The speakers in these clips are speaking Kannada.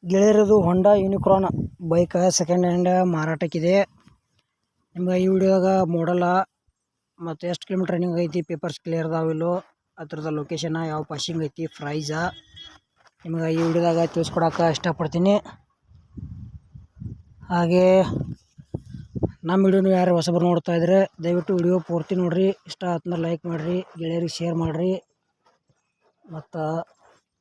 ಗೆಳೆಯರದು ಹೊಂಡಾ ಯೂನಿಕಾರ್ನ್ ಬೈಕ್ ಸೆಕೆಂಡ್ ಹ್ಯಾಂಡ್ ಮಾರಾಟಕ್ಕಿದೆ. ನಿಮ್ಗೆ ಈ ವಿಡಿಯೋದಾಗ ಮಾಡಲ್ಲ ಮತ್ತು ಎಷ್ಟು ಕಿಲೋಮೀಟರ್ ರನ್ನಿಂಗ್ ಐತಿ, ಪೇಪರ್ಸ್ ಕ್ಲಿಯರ್ ಅದಾವಿಲ್ಲೋ, ಅದ್ರದ್ದು ಲೊಕೇಶನ್, ಯಾವ ಪಾಸಿಂಗ್ ಐತಿ, ಪ್ರೈಸ ನಿಮ್ಗೆ ಈ ವಿಡಿಯೋದಾಗ ತಿಳಿಸ್ಕೊಡಕ್ಕೆ ಇಷ್ಟಪಡ್ತೀನಿ. ಹಾಗೆ ನಮ್ಮ ವಿಡಿಯೋನು ಯಾರು ಹೊಸಬರು ನೋಡ್ತಾ ಇದ್ರೆ ದಯವಿಟ್ಟು ವಿಡಿಯೋ ಪೂರ್ತಿ ನೋಡಿರಿ. ಇಷ್ಟ ಆತಂದ್ರೆ ಲೈಕ್ ಮಾಡಿರಿ, ಗೆಳೆಯರಿಗೆ ಶೇರ್ ಮಾಡಿರಿ. ಮತ್ತು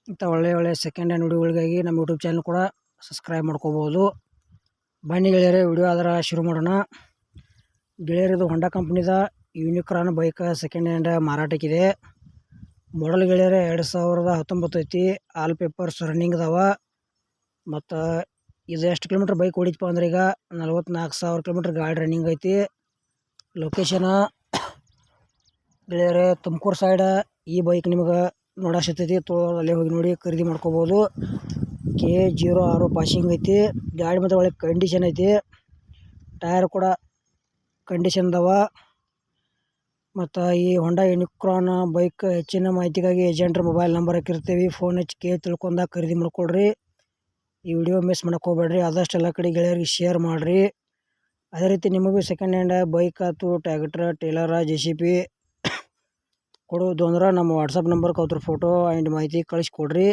ಇಂಥ ಒಳ್ಳೆಯ ಸೆಕೆಂಡ್ ಹ್ಯಾಂಡ್ ವಿಡಿಯೋಗಳಿಗಾಗಿ ನಮ್ಮ ಯೂಟ್ಯೂಬ್ ಚಾನಲ್ ಕೂಡ ಸಬ್ಸ್ಕ್ರೈಬ್ ಮಾಡ್ಕೋಬೋದು. ಬನ್ನಿ ಗೆಳೆಯರೇ, ವಿಡಿಯೋ ಆದ್ರೆ ಶುರು ಮಾಡೋಣ. ಗೆಳೆಯರದು ಹೊಂಡಾ ಕಂಪ್ನಿದ ಯೂನಿಕಾರ್ನ್ ಬೈಕ್ ಸೆಕೆಂಡ್ ಹ್ಯಾಂಡ್ ಮಾರಾಟಕ್ಕಿದೆ. ಮಾಡಲ್ ಗೆಳೆಯರೇ 2019 ಐತಿ. ಆಲ್ ಪೇಪರ್ಸ್ ರನ್ನಿಂಗ್ ಅದಾವ. ಮತ್ತು ಇದು ಎಷ್ಟು ಕಿಲೋಮೀಟ್ರ್ ಬೈಕ್ ಹೊಡಿತಪ್ಪ ಅಂದ್ರೆ ಈಗ 44,000 ಕಿಲೋಮೀಟ್ರ್ ಗಾಡಿ ರನ್ನಿಂಗ್ ಐತಿ. ಲೊಕೇಶನ ಗೆಳೆಯರೇ ತುಮಕೂರು ಸೈಡ. ಈ ಬೈಕ್ ನಿಮ್ಗೆ ನೋಡೋ ಸಿಗ್ತೈತಿ, ಅಲ್ಲೇ ಹೋಗಿ ನೋಡಿ ಖರೀದಿ ಮಾಡ್ಕೋಬೋದು. K06 ಪಾಸಿಂಗ್ ಐತಿ. ಗಾಡಿ ಮತ್ತು ಒಳ್ಳೆ ಕಂಡೀಷನ್ ಐತಿ. ಟೈರ್ ಕೂಡ ಕಂಡೀಷನ್ ಅದಾವ. ಮತ್ತು ಈ ಹೊಂಡಾ ಯೂನಿಕಾರ್ನ್ ಬೈಕ್ ಹೆಚ್ಚಿನ ಮಾಹಿತಿಗಾಗಿ ಏಜೆಂಟ್ರ ಮೊಬೈಲ್ ನಂಬರ್ ಹಾಕಿರ್ತೀವಿ. ಫೋನ್ ಹಚ್ಚಿ ತಿಳ್ಕೊಂಡಾಗ ಖರೀದಿ ಮಾಡ್ಕೊಳ್ರಿ. ಈ ವಿಡಿಯೋ ಮಿಸ್ ಮಾಡಕ್ಕೆ ಹೋಗ್ಬೇಡ್ರಿ. ಆದಷ್ಟು ಎಲ್ಲ ಕಡೆ ಗೆಳೆಯರಿಗೆ ಶೇರ್ ಮಾಡಿರಿ. ಅದೇ ರೀತಿ ನಿಮಗೂ ಸೆಕೆಂಡ್ ಹ್ಯಾಂಡ್ ಬೈಕ್ ಆಯ್ತು, ಟ್ಯಾಕ್ಟ್ರ, ಟೇಲರ, JCB ಕೊಡೋದು ಅಂದ್ರೆ ನಮ್ಮ ವಾಟ್ಸಪ್ ನಂಬರ್ಗೆ ಅದ್ರ ಫೋಟೋ ಆ್ಯಂಡ್ ಮಾಹಿತಿ ಕಳಿಸ್ಕೊಡ್ರಿ.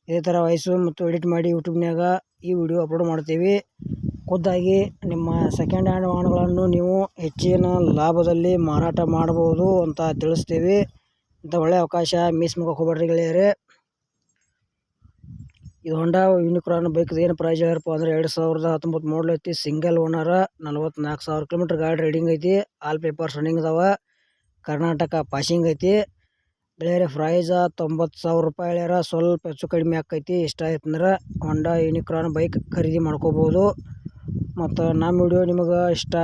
ಇದೇ ಥರ ವಾಯ್ಸು ಮತ್ತು ಎಡಿಟ್ ಮಾಡಿ ಯೂಟ್ಯೂಬ್ನಾಗ ಈ ವಿಡಿಯೋ ಅಪ್ಲೋಡ್ ಮಾಡ್ತೀವಿ. ಖುದ್ದಾಗಿ ನಿಮ್ಮ ಸೆಕೆಂಡ್ ಹ್ಯಾಂಡ್ ವಾಹನಗಳನ್ನು ನೀವು ಹೆಚ್ಚಿನ ಲಾಭದಲ್ಲಿ ಮಾರಾಟ ಮಾಡ್ಬೋದು ಅಂತ ತಿಳಿಸ್ತೀವಿ. ಇಂಥ ಒಳ್ಳೆಯ ಅವಕಾಶ ಮಿಸ್ ಮಾಡೋಕೆ ಹೋಗ್ಬೇಡ್ರಿ ಗೆಳೆಯರೇ. ಇದು ಹೊಂಡಾ ಯೂನಿಕಾರ್ನ್ ಬೈಕ್ದು ಏನು ಪ್ರೈಸ್ ಹೇಳ್ಯಾರಪ್ಪ ಅಂದ್ರೆ 2019 ಮಾಡಲ್ ಐತಿ. ಸಿಂಗಲ್ ಓನರ, 44,000 ಕಿಲೋಮೀಟ್ರ್ ಗಾಡಿ ರೈಡಿಂಗ್ ಐತಿ. ಆಲ್ ಪೇಪರ್ಸ್ ರನ್ನಿಂಗ್ ಅದಾವ. ಕರ್ನಾಟಕ ಪಾಸಿಂಗ್ ಐತಿ. ಗೆಳೆಯರೇ ಪ್ರೈಸ 90,000 ರೂಪಾಯಿ ಹೇಳ್ಯಾರ. ಸ್ವಲ್ಪ ಹೆಚ್ಚು ಕಡಿಮೆ ಆಕೈತಿ. ಇಷ್ಟ ಆಯ್ತು ಅಂದ್ರೆ ಹೊಂಡಾ ಯೂನಿಕಾರ್ನ್ ಬೈಕ್ ಖರೀದಿ ಮಾಡ್ಕೋಬೋದು. ಮತ್ತು ನಮ್ಮ ವಿಡಿಯೋ ನಿಮಗೆ ಇಷ್ಟ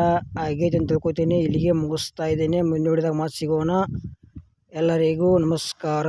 ಆಗೈತೆ ಅಂತ ತಿಳ್ಕೊತೀನಿ. ಇಲ್ಲಿಗೆ ಮುಗಿಸ್ತಾ ಇದ್ದೀನಿ. ಮುಂದೆ ವಿಡಿಯೋದಾಗ ಮತ್ತೆ ಸಿಗೋಣ. ಎಲ್ಲರಿಗೂ ನಮಸ್ಕಾರ.